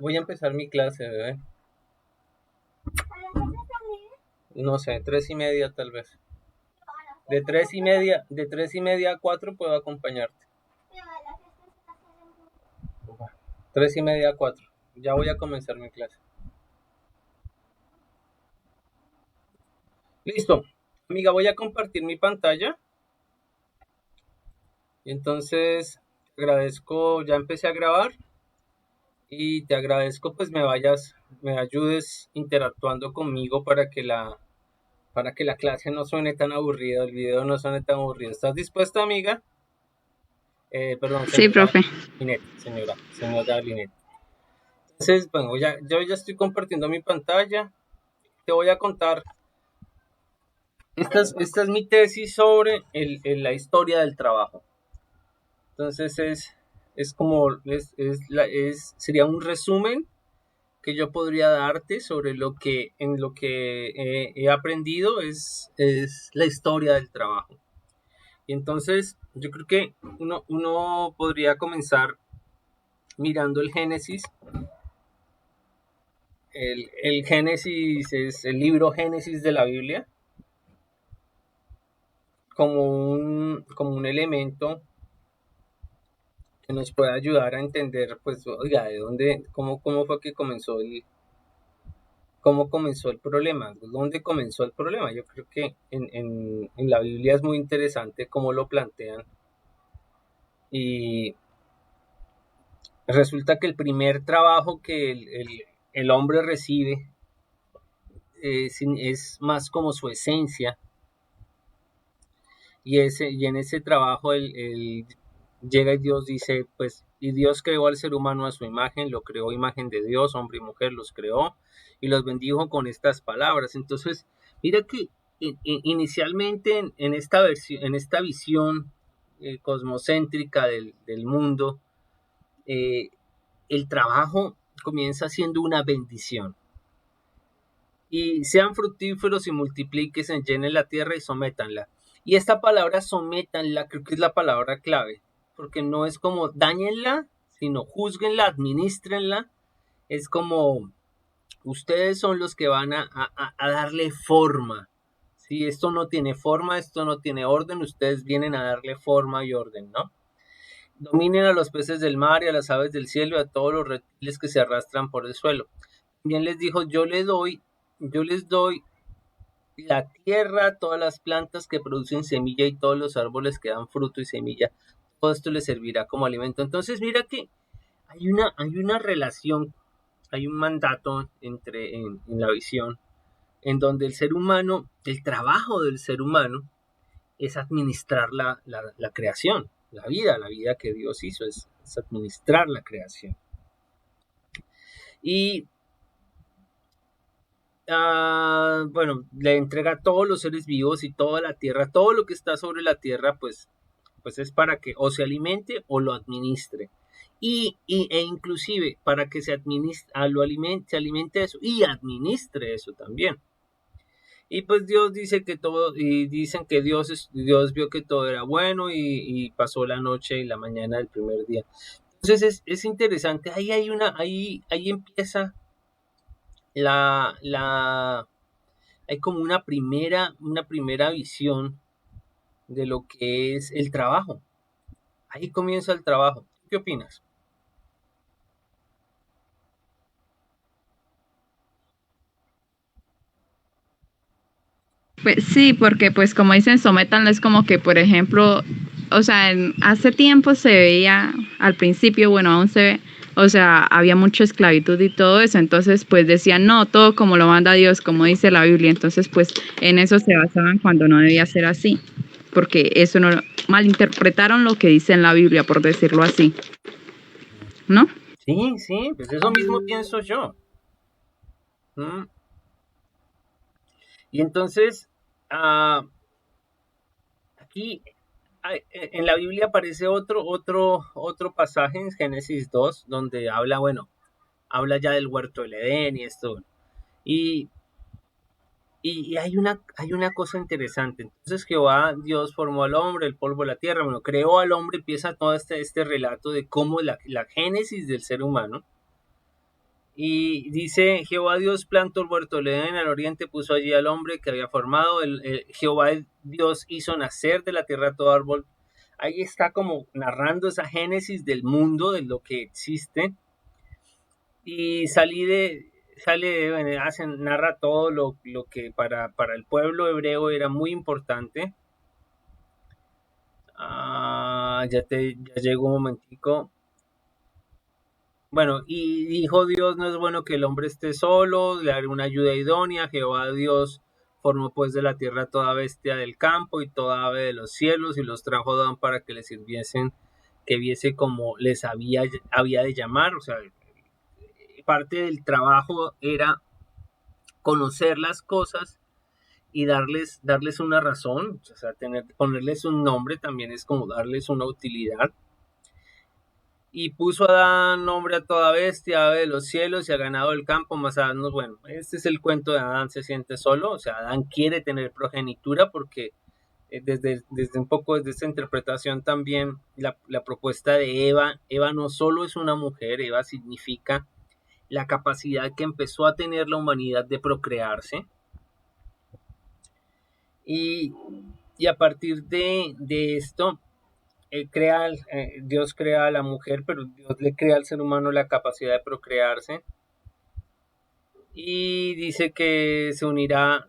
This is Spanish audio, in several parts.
Voy a empezar mi clase, bebé. No sé, 3:30 tal vez. De tres y media a 4 puedo acompañarte. 3:30 a 4. Ya voy a comenzar mi clase. Listo. Amiga, voy a compartir mi pantalla. Y entonces, agradezco, ya empecé a grabar. Y te agradezco pues me ayudes interactuando conmigo para que la clase no suene tan aburrida, el video no suene tan aburrido. ¿Estás dispuesta, amiga? Perdón, Sí, señora profe. Linet, señora Linet. Entonces, bueno, yo ya estoy compartiendo mi pantalla. Te voy a contar. Esta es mi tesis sobre la historia del trabajo. Entonces es como, sería un resumen que yo podría darte sobre en lo que he aprendido es la historia del trabajo. Y entonces yo creo que uno podría comenzar mirando el Génesis. El Génesis es el libro Génesis de la Biblia como un elemento que nos puede ayudar a entender, pues, oiga, de dónde, cómo fue que cómo comenzó el problema, dónde comenzó el problema. Yo creo que en la Biblia es muy interesante cómo lo plantean. Y resulta que el primer trabajo que el hombre recibe es más como su esencia. Y en ese trabajo él llega y Dios dice, pues, y Dios creó al ser humano a su imagen, lo creó imagen de Dios, hombre y mujer los creó y los bendijo con estas palabras. Entonces, mira que inicialmente en esta visión cosmocéntrica del mundo, eh, el trabajo comienza siendo una bendición. Y sean fructíferos y multiplíquense, llenen la tierra y sométanla. Y esta palabra sométanla creo que es la palabra clave, porque no es como dañenla, sino juzguenla, administrenla. Es como ustedes son los que van a darle forma. Si esto no tiene forma, esto no tiene orden, ustedes vienen a darle forma y orden, ¿no? Dominen a los peces del mar y a las aves del cielo y a todos los reptiles que se arrastran por el suelo. También les dijo, yo les doy la tierra, todas las plantas que producen semilla y todos los árboles que dan fruto y semilla, todo esto les servirá como alimento. Entonces mira que hay una relación, hay un mandato en la visión, en donde el ser humano, el trabajo del ser humano es administrar la creación, la vida que Dios hizo, es administrar la creación. Y bueno, le entrega a todos los seres vivos y toda la tierra, todo lo que está sobre la tierra, pues es para que o se alimente o lo administre. E inclusive para que se alimente eso y administre eso también. Y pues Dios dice que todo, y dicen que Dios vio que todo era bueno y pasó la noche y la mañana del primer día. Entonces es interesante, ahí empieza la hay como una primera visión de lo que es el trabajo. Ahí comienza el trabajo. ¿Qué opinas? Pues sí, porque pues como dicen, sométanlo es como que, por ejemplo, o sea, hace tiempo se veía, al principio, bueno, aún se ve, o sea, había mucha esclavitud y todo eso, entonces pues decían, no, todo como lo manda Dios, como dice la Biblia, entonces pues en eso se basaban cuando no debía ser así, porque eso no, malinterpretaron lo que dice en la Biblia, por decirlo así, ¿no? Sí, sí, pues eso mismo pienso yo. ¿Mm? Y entonces, ah, aquí en la Biblia aparece otro pasaje en Génesis 2 donde habla, bueno, habla ya del huerto del Edén y esto. Y, y hay una cosa interesante. Entonces Jehová, Dios formó al hombre, el polvo de la tierra, bueno, creó al hombre, empieza todo este relato de cómo la génesis del ser humano. Y dice, Jehová Dios plantó el huerto del Edén al oriente, puso allí al hombre que había formado, Jehová Dios hizo nacer de la tierra todo árbol. Ahí está como narrando esa génesis del mundo, de lo que existe. Y narra todo lo que para el pueblo hebreo era muy importante. Ya llegó un momentico. Bueno, y dijo Dios, no es bueno que el hombre esté solo, le haré una ayuda idónea. Jehová Dios formó pues de la tierra toda bestia del campo y toda ave de los cielos y los trajo a Adán para que le sirviesen, que viese como les había de llamar. O sea, parte del trabajo era conocer las cosas y darles una razón. O sea, ponerles un nombre también es como darles una utilidad. Y puso a Adán nombre a toda bestia, ave de los cielos y a ganado del campo, más Adán no, bueno, este es el cuento de Adán se siente solo, o sea, Adán quiere tener progenitura porque desde un poco desde esta interpretación también la propuesta de Eva no solo es una mujer, Eva significa la capacidad que empezó a tener la humanidad de procrearse y, y a partir de esto Dios crea a la mujer, pero Dios le crea al ser humano la capacidad de procrearse y dice que se unirá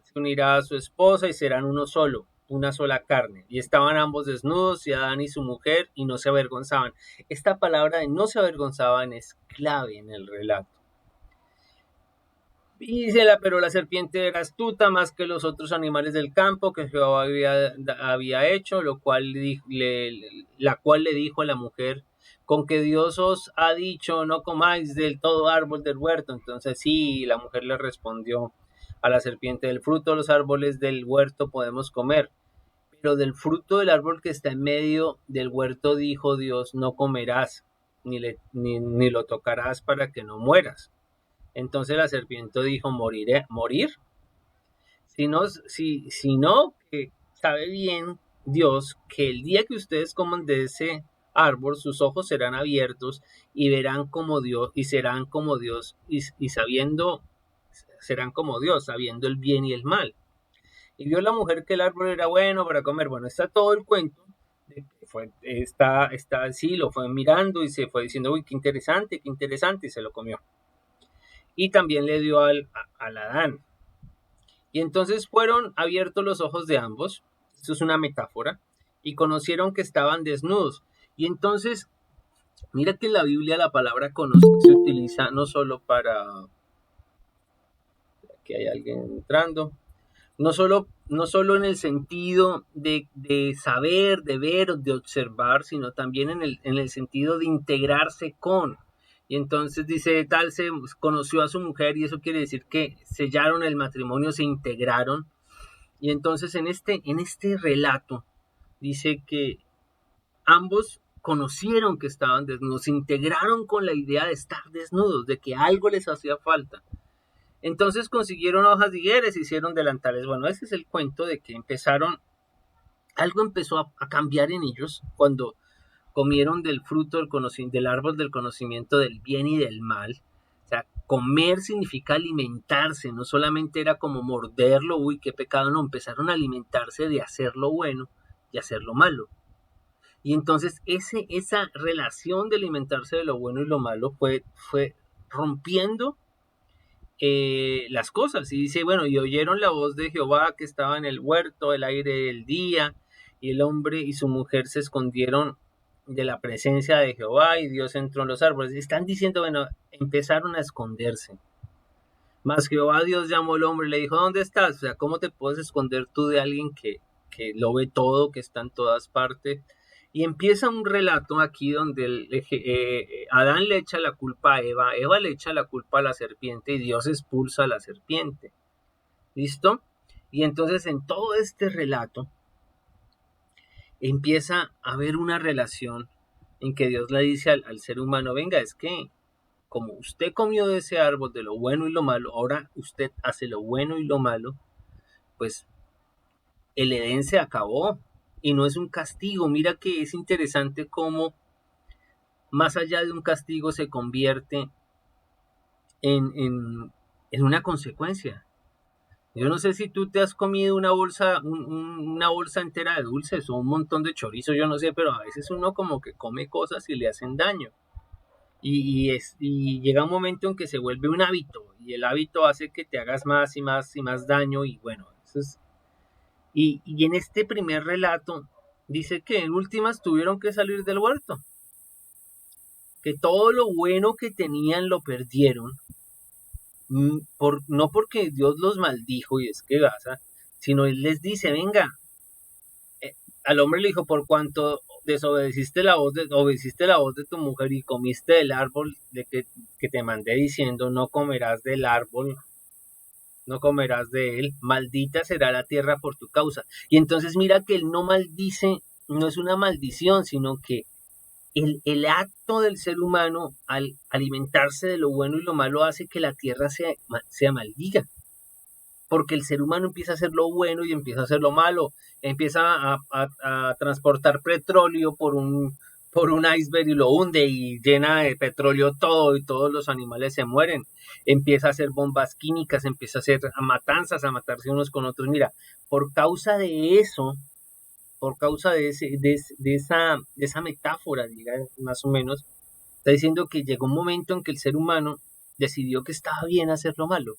a su esposa y serán uno solo, una sola carne. Y estaban ambos desnudos, y Adán y su mujer, y no se avergonzaban. Esta palabra de no se avergonzaban es clave en el relato. Y dice, pero la serpiente era astuta más que los otros animales del campo que Jehová había hecho, la cual le dijo a la mujer, con que Dios os ha dicho, no comáis del todo árbol del huerto. Entonces sí, la mujer le respondió a la serpiente, del fruto de los árboles del huerto podemos comer, pero del fruto del árbol que está en medio del huerto dijo Dios, no comerás, ni lo tocarás para que no mueras. Entonces la serpiente dijo, ¿morir? Si no, que sabe bien Dios que el día que ustedes coman de ese árbol, sus ojos serán abiertos y verán como Dios, y serán como Dios, serán como Dios, sabiendo el bien y el mal. Y vio la mujer que el árbol era bueno para comer. Bueno, está todo el cuento. Así, lo fue mirando y se fue diciendo, uy, qué interesante, y se lo comió. Y también le dio al Adán. Y entonces fueron abiertos los ojos de ambos, esto es una metáfora, y conocieron que estaban desnudos. Y entonces, mira que en la Biblia la palabra conocer se utiliza no solo para... Aquí hay alguien entrando. No solo en el sentido de saber, de ver, de observar, sino también en el sentido de integrarse con. Y entonces dice, tal se conoció a su mujer y eso quiere decir que sellaron el matrimonio, se integraron. Y entonces en este relato dice que ambos conocieron que estaban desnudos, se integraron con la idea de estar desnudos, de que algo les hacía falta. Entonces consiguieron hojas de higueras, hicieron delantales. Bueno, ese es el cuento de que algo empezó a cambiar en ellos cuando comieron del fruto del árbol del conocimiento del bien y del mal. O sea, comer significa alimentarse, no solamente era como morderlo, uy, qué pecado, no, empezaron a alimentarse de hacer lo bueno y hacer lo malo. Y entonces esa relación de alimentarse de lo bueno y lo malo fue rompiendo las cosas. Y dice, bueno, y oyeron la voz de Jehová que estaba en el huerto, el aire del día, y el hombre y su mujer se escondieron de la presencia de Jehová y Dios entró en los árboles. Están diciendo, bueno, empezaron a esconderse. Mas Jehová Dios llamó al hombre y le dijo, ¿dónde estás? O sea, ¿cómo te puedes esconder tú de alguien que lo ve todo, que está en todas partes? Y empieza un relato aquí donde Adán le echa la culpa a Eva le echa la culpa a la serpiente y Dios expulsa a la serpiente. ¿Listo? Y entonces en todo este relato empieza a haber una relación en que Dios le dice al ser humano, venga, es que como usted comió de ese árbol de lo bueno y lo malo, ahora usted hace lo bueno y lo malo, pues el Edén se acabó y no es un castigo. Mira que es interesante cómo más allá de un castigo se convierte en una consecuencia. Yo no sé si tú te has comido una bolsa, una bolsa entera de dulces o un montón de chorizo, yo no sé, pero a veces uno como que come cosas y le hacen daño. Y llega un momento en que se vuelve un hábito y el hábito hace que te hagas más y más y más daño y bueno, eso es. Y en este primer relato dice que en últimas tuvieron que salir del huerto, que todo lo bueno que tenían lo perdieron, no porque Dios los maldijo y es que Gaza, sino Él les dice, venga, al hombre le dijo, por cuanto obedeciste la voz de tu mujer y comiste del árbol que te mandé diciendo, no comerás del árbol, no comerás de él, maldita será la tierra por tu causa. Y entonces mira que él no maldice, no es una maldición, sino que el acto del ser humano al alimentarse de lo bueno y lo malo hace que la tierra sea maldiga, porque el ser humano empieza a hacer lo bueno y empieza a hacer lo malo, empieza a transportar petróleo por un iceberg y lo hunde y llena de petróleo todo y todos los animales se mueren, empieza a hacer bombas químicas, empieza a hacer matanzas, a matarse unos con otros. Mira, por causa de eso, por causa de esa metáfora, diga, más o menos, está diciendo que llegó un momento en que el ser humano decidió que estaba bien hacer lo malo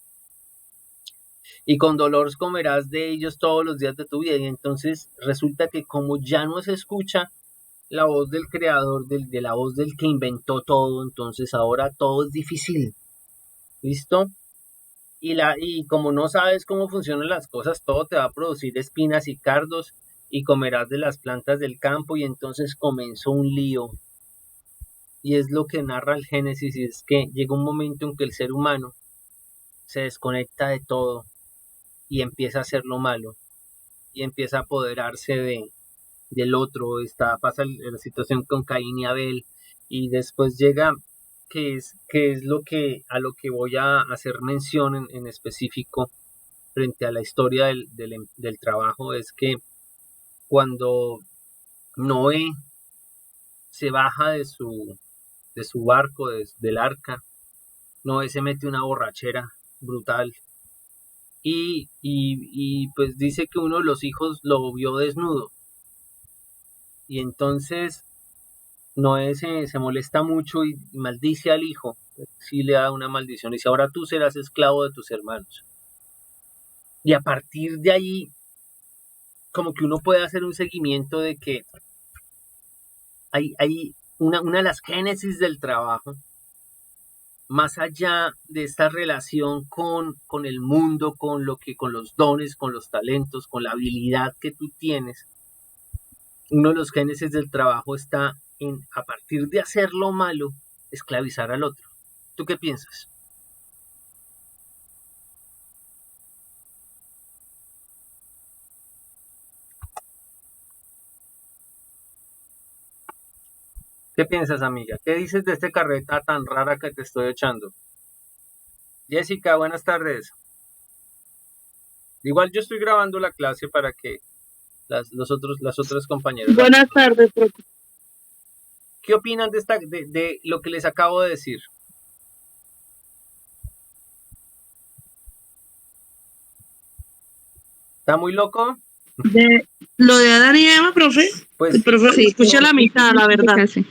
y con dolor comerás de ellos todos los días de tu vida. Y entonces resulta que como ya no se escucha la voz del creador, de la voz del que inventó todo, entonces ahora todo es difícil. ¿Listo? Y como no sabes cómo funcionan las cosas, todo te va a producir espinas y cardos y comerás de las plantas del campo y entonces comenzó un lío. Y es lo que narra el Génesis, y es que llega un momento en que el ser humano se desconecta de todo y empieza a hacer lo malo y empieza a apoderarse del otro, pasa la situación con Caín y Abel, y después llega, que es lo que, a lo que voy a hacer mención en específico frente a la historia del trabajo, es que cuando Noé se baja de su barco, del arca, Noé se mete una borrachera brutal y pues dice que uno de los hijos lo vio desnudo y entonces Noé se molesta mucho y maldice al hijo, sí le da una maldición, y dice, ahora tú serás esclavo de tus hermanos. Y a partir de ahí, como que uno puede hacer un seguimiento de que hay una de las génesis del trabajo, más allá de esta relación con el mundo, con los dones, con los talentos, con la habilidad que tú tienes, uno de los génesis del trabajo está en, a partir de hacer lo malo, esclavizar al otro. ¿Tú qué piensas? ¿Qué piensas, amiga? ¿Qué dices de este carreta tan rara que te estoy echando? Jessica, buenas tardes. Igual yo estoy grabando la clase para que las otras compañeras la Buenas reproduzcan. tardes, profe. ¿Qué opinan de lo que les acabo de decir? ¿Está muy loco? De lo de Adán y Eva, profe. Pues Profe, Sí, escuché la mitad, la verdad. casi.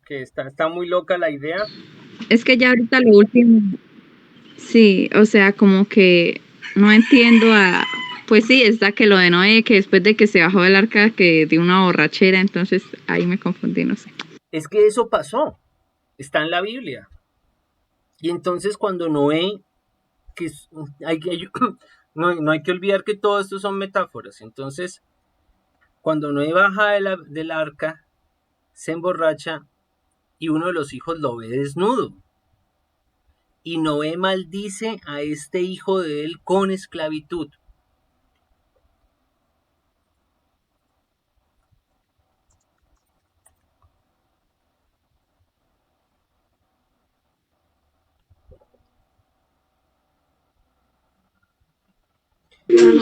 que está muy loca la idea. Es que ya ahorita lo último, sí, o sea, como que no entiendo pues sí, está que lo de Noé, que después de que se bajó del arca, que dio una borrachera, entonces ahí me confundí, no sé. Es que eso pasó, está en la Biblia. Y entonces cuando Noé, que no hay que olvidar que todo esto son metáforas. Entonces, cuando Noé baja del arca, se emborracha y uno de los hijos lo ve desnudo. Y Noé maldice a este hijo de él con esclavitud.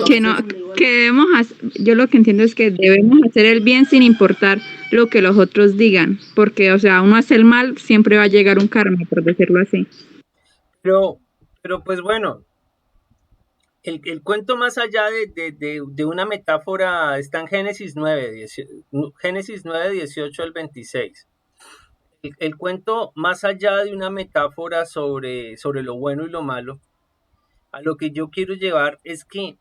Que no, Entonces, que debemos yo lo que entiendo es que debemos hacer el bien sin importar lo que los otros digan, porque, o sea, uno hace el mal, siempre va a llegar un karma, por decirlo así. pero, pero pues bueno, el cuento más allá de una metáfora está en Génesis 9, Génesis 9, 18 al 26. El cuento más allá de una metáfora sobre lo bueno y lo malo, a lo que yo quiero llevar es que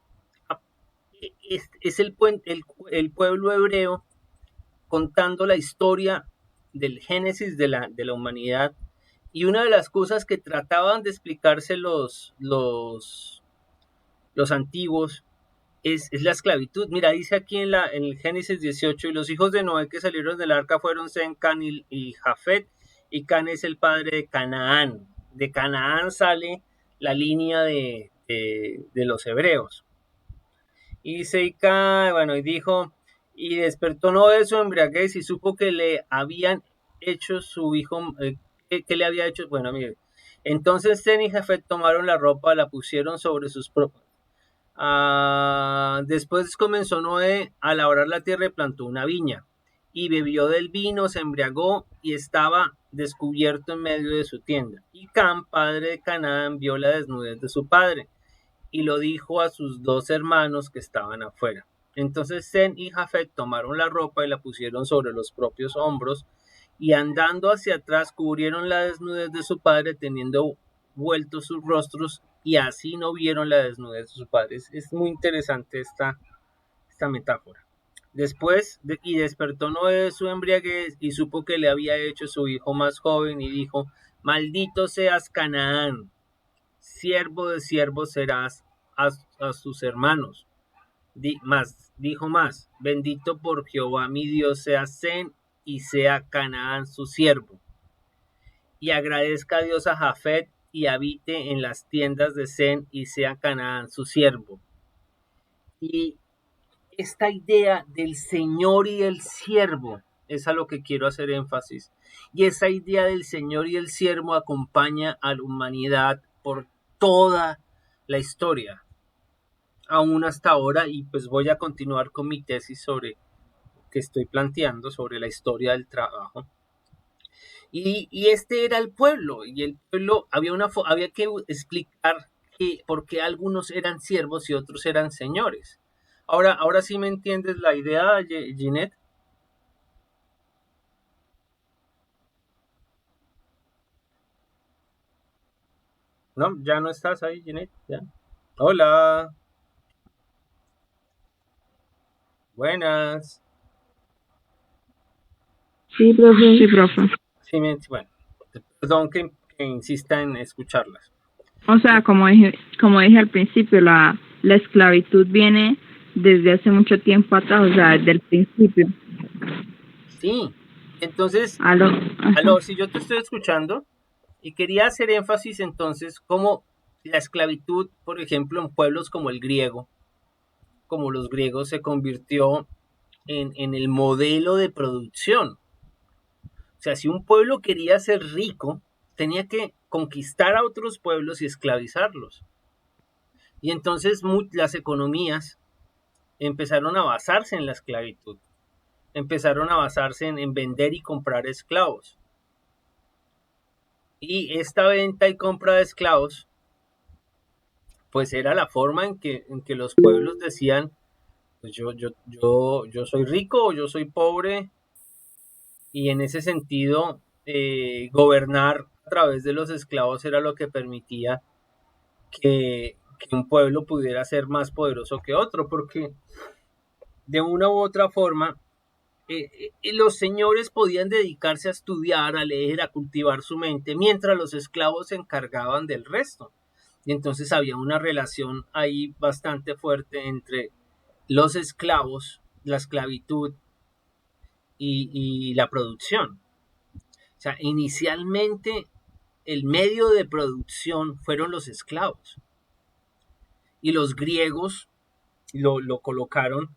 es el pueblo hebreo contando la historia del génesis de la humanidad, y una de las cosas que trataban de explicarse los antiguos es la esclavitud. Mira, dice aquí en el Génesis 18, y los hijos de Noé que salieron del arca fueron Sem, Can y Jafet, y Can es el padre de Canaán. De Canaán sale la línea de los hebreos. Y Seica, bueno, y dijo, y despertó Noé de su embriaguez y supo que le habían hecho su hijo, que le había hecho, bueno, mire. Entonces Sem y Jafet tomaron la ropa, la pusieron sobre sus propios. Después comenzó Noé a labrar la tierra y plantó una viña. Y bebió del vino, se embriagó y estaba descubierto en medio de su tienda. Y Cam, padre de Canaán, vio la desnudez de su padre y lo dijo a sus dos hermanos que estaban afuera. Entonces Sem y Jafet tomaron la ropa y la pusieron sobre los propios hombros, y andando hacia atrás cubrieron la desnudez de su padre, teniendo vueltos sus rostros, y así no vieron la desnudez de su padre. Es muy interesante esta metáfora. Después, y despertó Noé de su embriaguez y supo que le había hecho su hijo más joven, y dijo, maldito seas Canaán, siervo de siervos serás a sus hermanos. Dijo más, bendito por Jehová mi Dios sea Sem y sea Canaán su siervo. Y agradezca a Dios a Jafet y habite en las tiendas de Sem y sea Canaán su siervo. Y esta idea del Señor y el siervo es a lo que quiero hacer énfasis. Y esa idea del Señor y el siervo acompaña a la humanidad por toda la historia, aún hasta ahora, y pues voy a continuar con mi tesis sobre que estoy planteando sobre la historia del trabajo. Y este era el pueblo, y el pueblo había que explicar por qué algunos eran siervos y otros eran señores. Ahora sí me entiendes la idea, Ginette. No, ya no estás ahí, Ginette. Ya. Hola, buenas. Sí, profe. Sí, profe. Sí, bueno, perdón que insista en escucharlas. O sea, como dije al principio, la esclavitud viene desde hace mucho tiempo atrás, o sea, desde el principio. Sí, entonces, Aló, aló, si yo te estoy escuchando, y quería hacer énfasis entonces como la esclavitud, por ejemplo, en pueblos como el griego, como los griegos, se convirtió en el modelo de producción. O sea, si un pueblo quería ser rico, tenía que conquistar a otros pueblos y esclavizarlos. Y entonces las economías empezaron a basarse en la esclavitud, empezaron a basarse en vender y comprar esclavos. Y esta venta y compra de esclavos, pues era la forma en que los pueblos decían, pues yo soy rico o yo soy pobre, y en ese sentido, gobernar a través de los esclavos era lo que permitía que un pueblo pudiera ser más poderoso que otro, porque de una u otra forma, los señores podían dedicarse a estudiar, a leer, a cultivar su mente, mientras los esclavos se encargaban del resto. Y entonces había una relación ahí bastante fuerte entre los esclavos, la esclavitud y la producción. O sea, inicialmente el medio de producción fueron los esclavos, y los griegos lo colocaron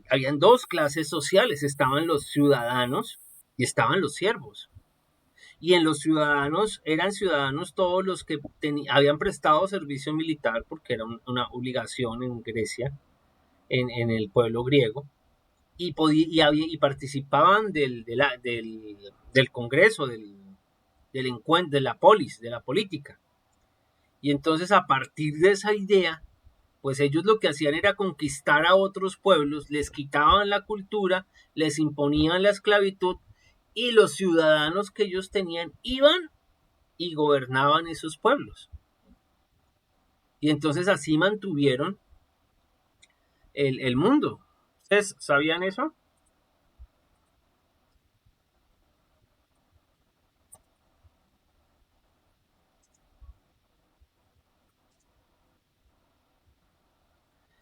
habían dos clases sociales: estaban los ciudadanos y estaban los siervos. Y en los ciudadanos, eran ciudadanos todos los que habían prestado servicio militar, porque era una obligación en Grecia, en el pueblo griego, y participaban del Congreso, del encuentro, de la polis, de la política. Y entonces, a partir de esa idea, pues ellos lo que hacían era conquistar a otros pueblos, les quitaban la cultura, les imponían la esclavitud, y los ciudadanos que ellos tenían iban y gobernaban esos pueblos. Y entonces así mantuvieron el mundo. ¿Ustedes sabían eso?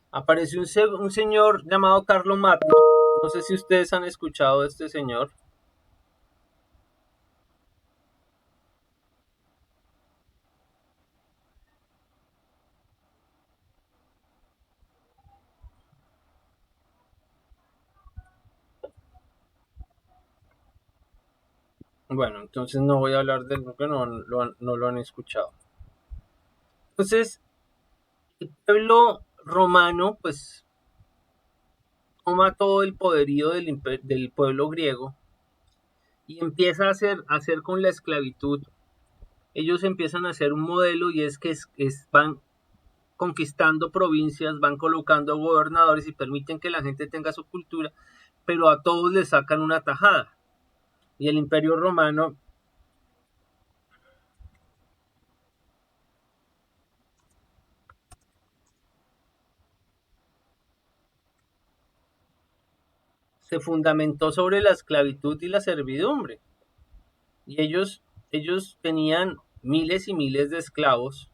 Apareció un señor llamado Carlomagno. No sé si ustedes han escuchado de este señor. Bueno, entonces no voy a hablar de él porque no lo han escuchado. Entonces, el pueblo romano, pues, toma todo el poderío del pueblo griego y empieza a hacer con la esclavitud. Ellos empiezan a hacer un modelo, y es que van conquistando provincias, van colocando gobernadores y permiten que la gente tenga su cultura, pero a todos les sacan una tajada. Y el Imperio Romano se fundamentó sobre la esclavitud y la servidumbre. Y ellos tenían miles y miles de esclavos.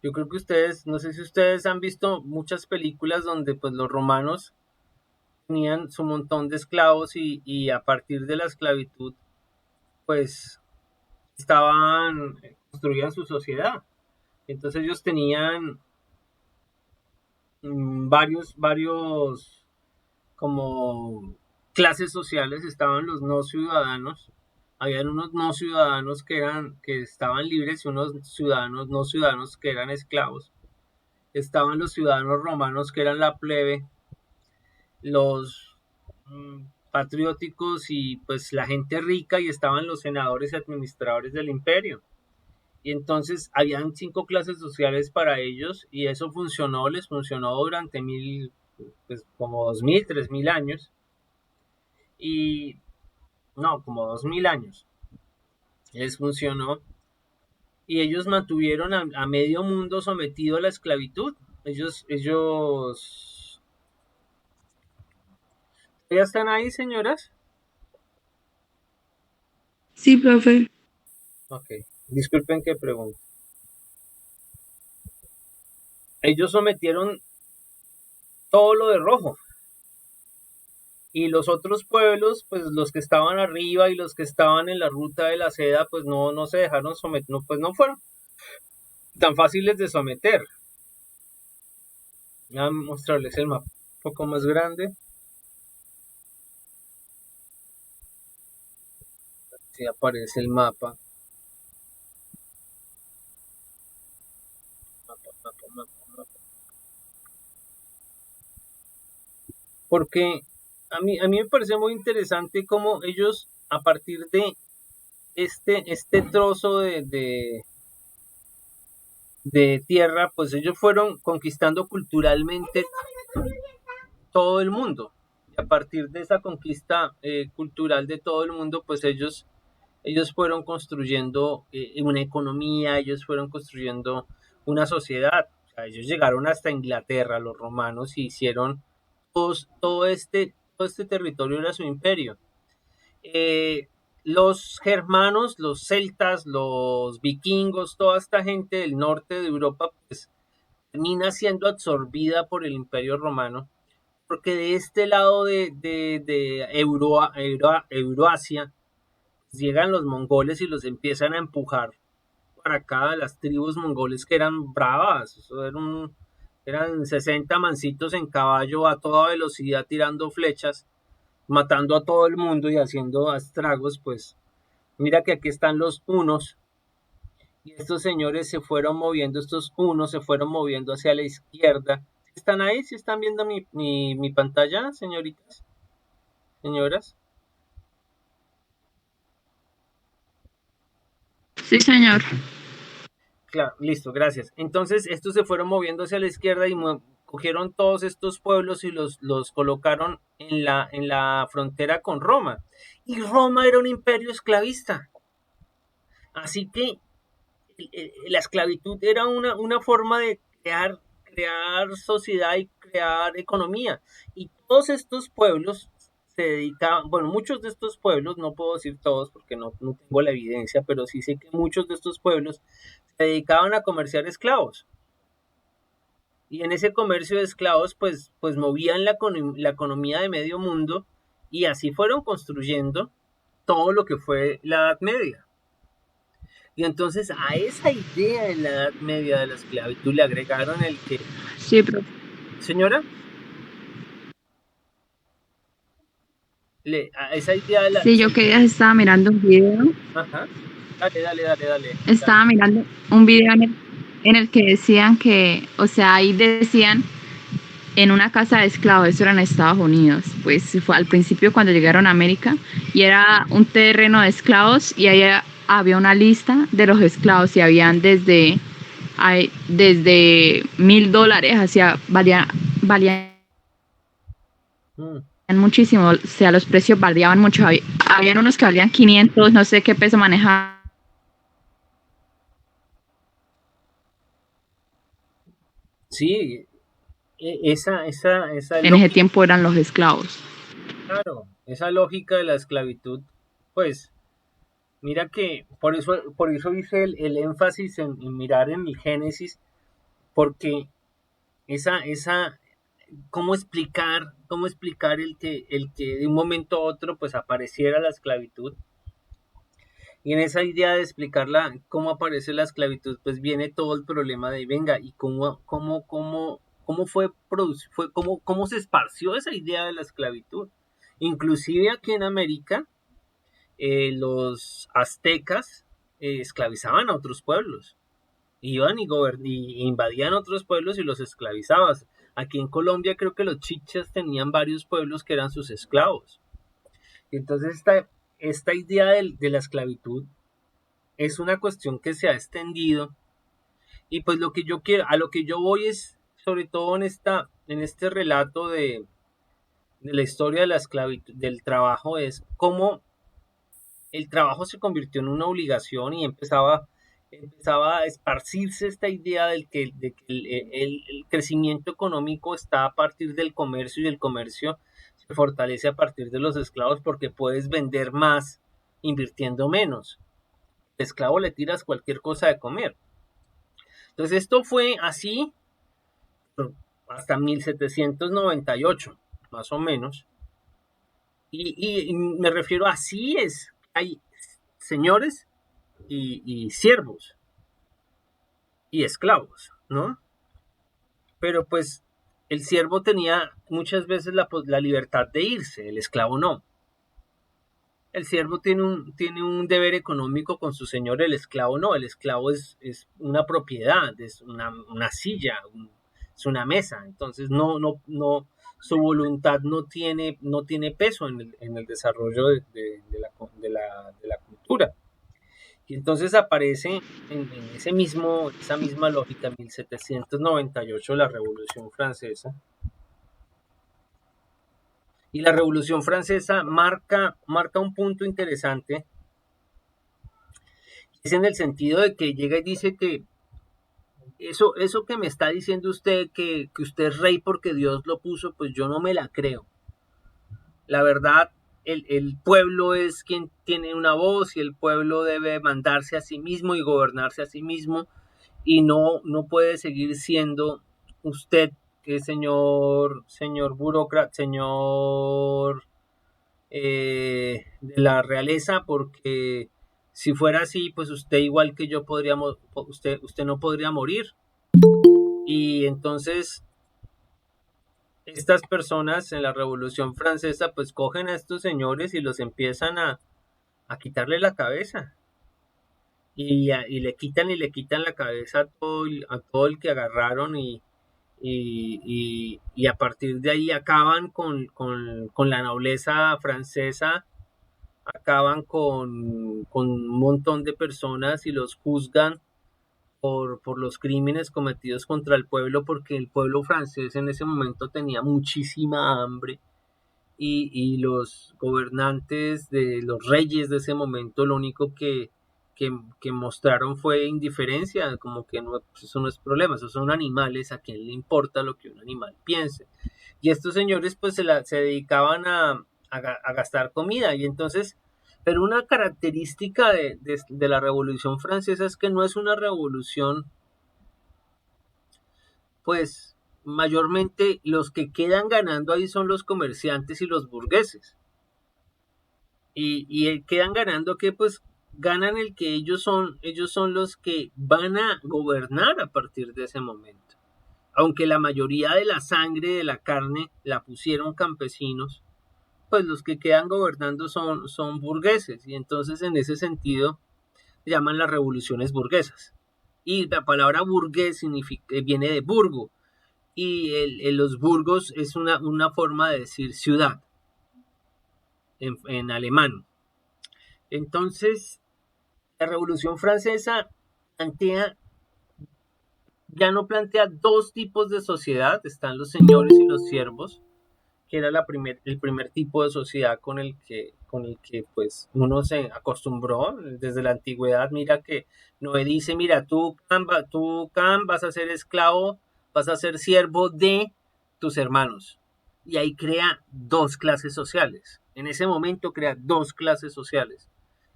Yo creo que ustedes, no sé si ustedes han visto muchas películas donde pues los romanos tenían su montón de esclavos, y a partir de la esclavitud pues construían su sociedad. Entonces ellos tenían varios como clases sociales. Estaban los no ciudadanos, habían unos no ciudadanos que estaban libres, y unos ciudadanos no ciudadanos que eran esclavos. Estaban los ciudadanos romanos, que eran la plebe, los patrióticos y pues la gente rica, y estaban los senadores y administradores del imperio. Y entonces habían 5 clases sociales para ellos, y eso les funcionó durante pues como 2000, 3000 años. Y no, como 2000 años les funcionó, y ellos mantuvieron a medio mundo sometido a la esclavitud. Ellos, ¿ya están ahí, señoras? Sí, profe. Ok, disculpen que pregunte. Ellos sometieron todo lo de rojo, y los otros pueblos, pues los que estaban arriba y los que estaban en la ruta de la seda, pues no se dejaron someter, pues no fueron tan fáciles de someter. Voy a mostrarles el mapa un poco más grande. Si aparece el mapa. Porque a mí me parece muy interesante cómo ellos, a partir de este trozo de tierra, pues ellos fueron conquistando culturalmente todo el mundo. Y a partir de esa conquista cultural de todo el mundo, pues ellos fueron construyendo una economía, ellos fueron construyendo una sociedad. O sea, ellos llegaron hasta Inglaterra, los romanos, y hicieron todo este territorio era su imperio. Los germanos, los celtas, los vikingos, toda esta gente del norte de Europa, pues termina siendo absorbida por el imperio romano, porque de este lado de Euroasia llegan los mongoles y los empiezan a empujar para acá. Las tribus mongoles, que eran bravas, eran 60 mancitos en caballo a toda velocidad tirando flechas, matando a todo el mundo y haciendo estragos, pues Mira que aquí están los unos y estos señores se fueron moviendo, estos unos se fueron moviendo hacia la izquierda. ¿Están ahí? ¿Sí están viendo mi pantalla, señoritas? Señoras. Sí, señor. Claro, listo, gracias. Entonces, estos se fueron moviendo hacia la izquierda y cogieron todos estos pueblos y los colocaron en la frontera con Roma. Y Roma era un imperio esclavista. Así que la esclavitud era una forma de crear sociedad y crear economía. Y todos estos pueblos se dedicaban, bueno, muchos de estos pueblos, no puedo decir todos porque no tengo la evidencia, pero sí sé que muchos de estos pueblos se dedicaban a comerciar esclavos. Y en ese comercio de esclavos, pues movían la economía de medio mundo y así fueron construyendo todo lo que fue la Edad Media. Y entonces a esa idea en la Edad Media de la esclavitud le agregaron el que... Sí, profe. Señora, a esa idea de la... Sí, yo que días estaba mirando un video. Ajá, dale. Estaba mirando un video en el que decían que, o sea, ahí decían en una casa de esclavos, eso era en Estados Unidos, pues fue al principio cuando llegaron a América y era un terreno de esclavos y ahí había una lista de los esclavos y habían desde $1,000 hacia valían Mm, muchísimo, o sea, los precios variaban mucho, habían unos que valían 500, no sé qué peso manejaban. sí, esa En ese lógica, tiempo eran los esclavos. claro, esa lógica de la esclavitud, pues mira que por eso hice el énfasis en mirar en el Génesis, porque esa, cómo explicar el que de un momento a otro pues apareciera la esclavitud. Y en esa idea de explicarla cómo aparece la esclavitud, pues viene todo el problema de, venga, y cómo cómo se esparció esa idea de la esclavitud. Inclusive aquí en América, los aztecas esclavizaban a otros pueblos. Iban y invadían otros pueblos y los esclavizaban. Aquí en Colombia creo que los chichas tenían varios pueblos que eran sus esclavos. Y entonces esta idea de la esclavitud es una cuestión que se ha extendido y pues lo que yo quiero, a lo que yo voy es sobre todo en este relato de la historia de la esclavitud, del trabajo, es cómo el trabajo se convirtió en una obligación y empezaba a esparcirse esta idea de que el crecimiento económico está a partir del comercio y el comercio se fortalece a partir de los esclavos porque puedes vender más invirtiendo menos. El esclavo le tiras cualquier cosa de comer. Entonces esto fue así hasta 1798, más o menos. Y me refiero a así es. Hay señores y siervos y esclavos, ¿no? Pero pues el siervo tenía muchas veces la libertad de irse, el esclavo no. El siervo tiene un deber económico con su señor, el esclavo no. El esclavo es una propiedad, es una silla, es una mesa. Entonces su voluntad no tiene peso en el desarrollo de la cultura. Y entonces aparece en esa misma lógica, en 1798, la Revolución Francesa. Y la Revolución Francesa marca un punto interesante, es en el sentido de que llega y dice que eso que me está diciendo usted, que usted es rey porque Dios lo puso, pues yo no me la creo. La verdad, el pueblo es quien tiene una voz y el pueblo debe mandarse a sí mismo y gobernarse a sí mismo y no puede seguir siendo usted, que señor burócrata, señor de la realeza, porque si fuera así, pues usted igual que yo usted no podría morir. Y entonces estas personas en la Revolución Francesa pues cogen a estos señores y los empiezan a quitarle la cabeza. Y le quitan la cabeza a todo el que agarraron y a partir de ahí acaban con la nobleza francesa, acaban con un montón de personas y los juzgan por los crímenes cometidos contra el pueblo, porque el pueblo francés en ese momento tenía muchísima hambre y los gobernantes de los reyes de ese momento lo único que mostraron fue indiferencia, como que no, pues eso no es problema, esos son animales, a quién le importa lo que un animal piense. Y estos señores pues se dedicaban a gastar comida y entonces, pero una característica de la Revolución Francesa es que no es una revolución, pues mayormente los que quedan ganando ahí son los comerciantes y los burgueses. Y quedan ganando que pues ganan el que ellos son los que van a gobernar a partir de ese momento. Aunque la mayoría de la sangre de la carne la pusieron campesinos, pues los que quedan gobernando son burgueses. Y entonces en ese sentido se llaman las revoluciones burguesas. Y la palabra burgués viene de burgo. Y los burgos es una forma de decir ciudad en alemán. Entonces, la Revolución Francesa plantea, ya no plantea dos tipos de sociedad, están los señores y los siervos, que era el primer tipo de sociedad con el que pues uno se acostumbró desde la antigüedad. Mira que Noé dice, mira, tú Cam, vas a ser esclavo, vas a ser siervo de tus hermanos. Y ahí crea dos clases sociales. En ese momento crea dos clases sociales,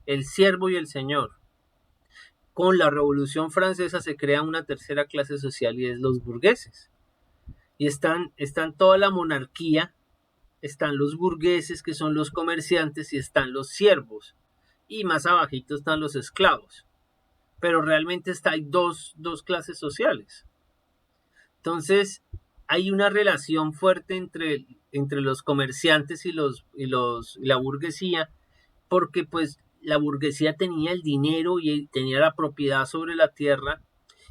el siervo y el señor. Con la Revolución Francesa se crea una tercera clase social y es los burgueses. Y están toda la monarquía, están los burgueses que son los comerciantes y están los siervos. Y más abajito están los esclavos. Pero realmente hay dos clases sociales. Entonces hay una relación fuerte entre los comerciantes y la burguesía, porque pues la burguesía tenía el dinero y tenía la propiedad sobre la tierra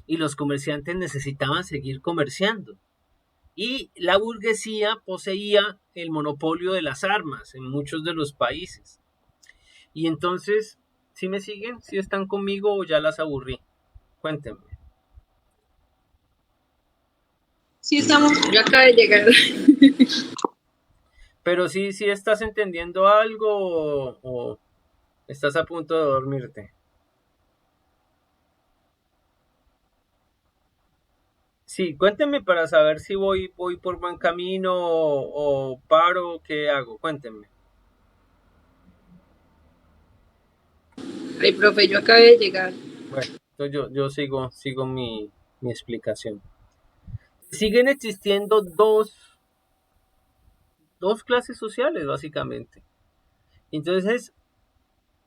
y los comerciantes necesitaban seguir comerciando. Y la burguesía poseía el monopolio de las armas en muchos de los países. Y entonces, ¿sí me siguen? ¿Sí están conmigo o ya las aburrí? Cuéntenme. Sí, estamos. Yo acabo de llegar. Pero sí estás entendiendo algo o estás a punto de dormirte. Sí, cuéntenme para saber si voy por buen camino o paro, ¿qué hago? Cuéntenme. Ay, profe, yo acabé de llegar. Bueno, entonces yo sigo mi explicación. Siguen existiendo dos clases sociales, básicamente. Entonces,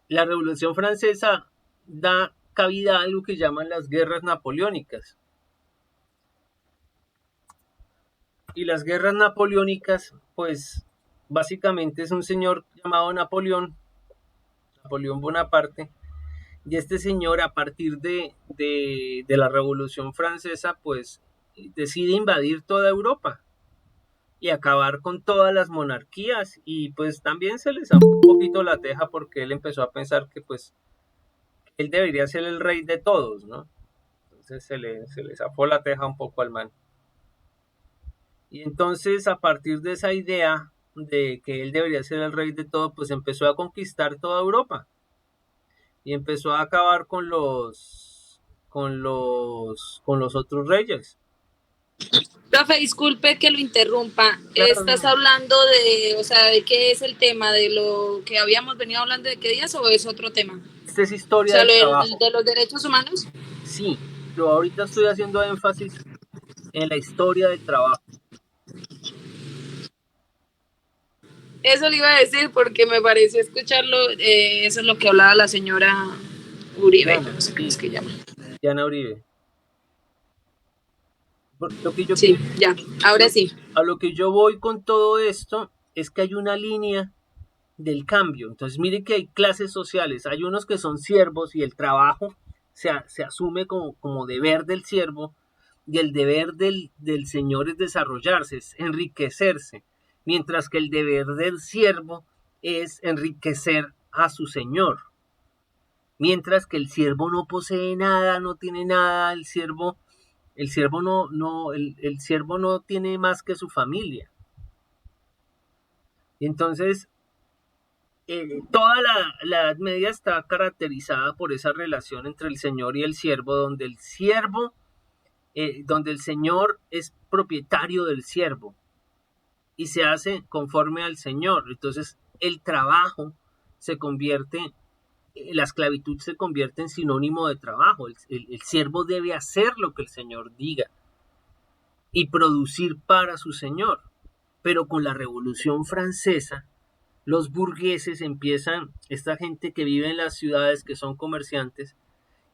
la Revolución Francesa da cabida a algo que llaman las guerras napoleónicas. Y las guerras napoleónicas, pues, básicamente es un señor llamado Napoleón Bonaparte, y este señor a partir de la Revolución Francesa, pues, decide invadir toda Europa y acabar con todas las monarquías y pues también se les zafó un poquito la teja porque él empezó a pensar que pues él debería ser el rey de todos, ¿no? Entonces se le zafó la teja un poco al man. Y entonces a partir de esa idea de que él debería ser el rey de todo, pues empezó a conquistar toda Europa y empezó a acabar con los otros reyes. Profe, disculpe que lo interrumpa. Claro, ¿Estás hablando de, o sea, de qué es el tema? ¿De lo que habíamos venido hablando de qué días o es otro tema? esta es O historia sea, del lo trabajo. de los derechos humanos. Sí, pero ahorita estoy haciendo énfasis en la historia del trabajo. Eso le iba a decir porque me pareció escucharlo. Eso es lo que hablaba la señora Uribe, Diana, no sé cómo sí, es que llama. Diana Uribe. Lo que yo Sí, ya, ahora sí. a lo que yo voy con todo esto es que hay una línea del cambio. Entonces mire que hay clases sociales, hay unos que son siervos y el trabajo se asume como deber del siervo, y el deber del señor es desarrollarse, es enriquecerse, mientras que el deber del siervo es enriquecer a su señor. Mientras que el siervo no posee nada, no tiene nada, el siervo el siervo no tiene más que su familia. Entonces, toda la Edad Media está caracterizada por esa relación entre el señor y el siervo, donde el siervo, donde el señor es propietario del siervo y se hace conforme al señor. Entonces, el trabajo se convierte, la esclavitud se convierte en sinónimo de trabajo. El siervo debe hacer lo que el señor diga y producir para su señor. Pero con la Revolución Francesa, los burgueses empiezan, esta gente que vive en las ciudades, que son comerciantes,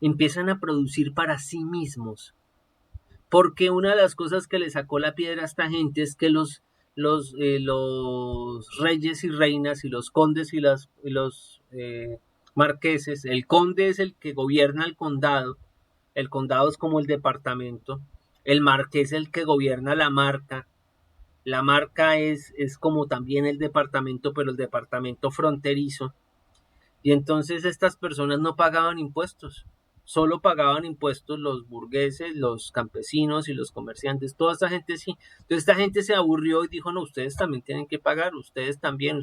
empiezan a producir para sí mismos. Porque una de las cosas que le sacó la piedra a esta gente es que los reyes y reinas y los condes y los marqueses, el conde es el que gobierna el condado es como el departamento, el marqués es el que gobierna la marca es como también el departamento, pero el departamento fronterizo. Y entonces estas personas no pagaban impuestos, solo pagaban impuestos los burgueses, los campesinos y los comerciantes, toda esta gente sí. Entonces esta gente se aburrió y dijo, no, ustedes también tienen que pagar, ustedes también,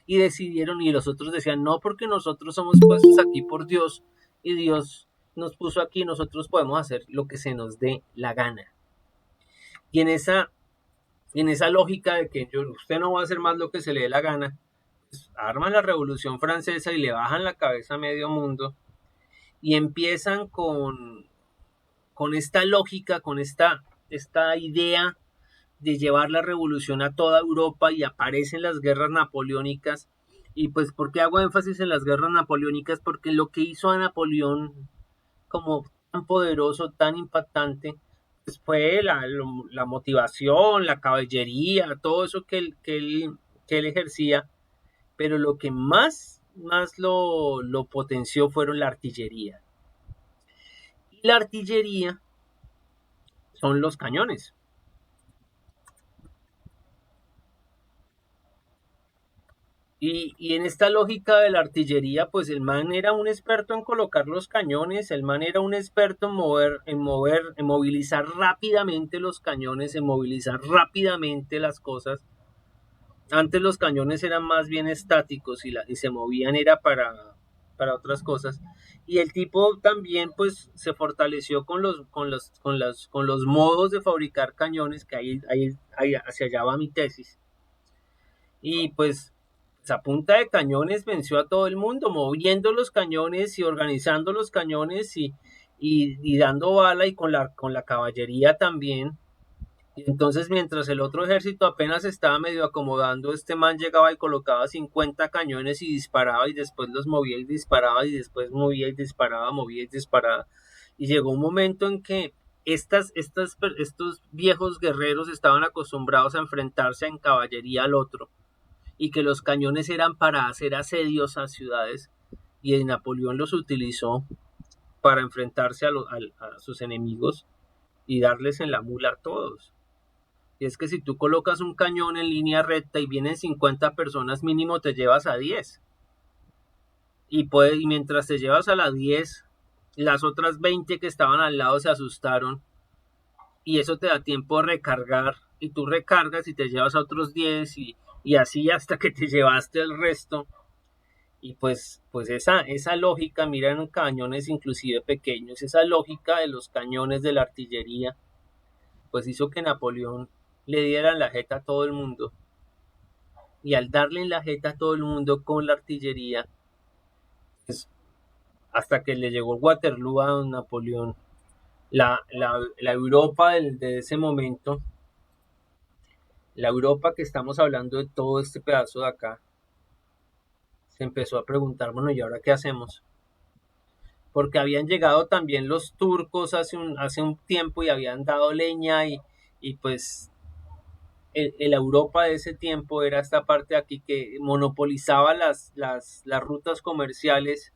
y decidieron, y los otros decían, no, porque nosotros somos puestos aquí por Dios, y Dios nos puso aquí, nosotros podemos hacer lo que se nos dé la gana. Y en esa lógica de que usted no va a hacer más lo que se le dé la gana, pues arman la Revolución Francesa y le bajan la cabeza a medio mundo y empiezan con esta lógica, con esta idea de llevar la revolución a toda Europa, y aparecen las guerras napoleónicas. Y pues, ¿por qué hago énfasis en las guerras napoleónicas? Porque lo que hizo a Napoleón como tan poderoso, tan impactante, pues fue la motivación, la caballería, todo eso que él ejercía, pero lo que más lo potenció fueron la artillería. Y la artillería son los cañones. Y en esta lógica de la artillería, pues el man era un experto en colocar los cañones, el man era un experto en movilizar rápidamente los cañones, en movilizar rápidamente las cosas. Antes los cañones eran más bien estáticos y se movían era para otras cosas. Y el tipo también pues se fortaleció con los modos de fabricar cañones, que ahí hacia allá va mi tesis. Y pues a punta de cañones venció a todo el mundo, moviendo los cañones y organizando los cañones y dando bala, y con la caballería también. Y entonces, mientras el otro ejército apenas estaba medio acomodando, este man llegaba y colocaba 50 cañones y disparaba, y después los movía y disparaba, y después movía y disparaba, movía y disparaba. Y llegó un momento en que estos viejos guerreros estaban acostumbrados a enfrentarse en caballería al otro, y que los cañones eran para hacer asedios a ciudades, y Napoleón los utilizó para enfrentarse a sus enemigos y darles en la mula a todos. Y es que si tú colocas un cañón en línea recta y vienen 50 personas, mínimo te llevas a 10. Y mientras te llevas a las 10, las otras 20 que estaban al lado se asustaron, y eso te da tiempo de recargar, y tú recargas y te llevas a otros 10, y así hasta que te llevaste el resto. Y pues esa lógica, miran cañones inclusive pequeños, esa lógica de los cañones de la artillería, pues hizo que Napoleón le diera en la jeta a todo el mundo. Y al darle en la jeta a todo el mundo con la artillería, pues, hasta que le llegó Waterloo a don Napoleón, la Europa de ese momento, la Europa que estamos hablando de todo este pedazo de acá, se empezó a preguntar, bueno, ¿y ahora qué hacemos? Porque habían llegado también los turcos hace un tiempo y habían dado leña, y pues el Europa de ese tiempo era esta parte de aquí que monopolizaba las rutas comerciales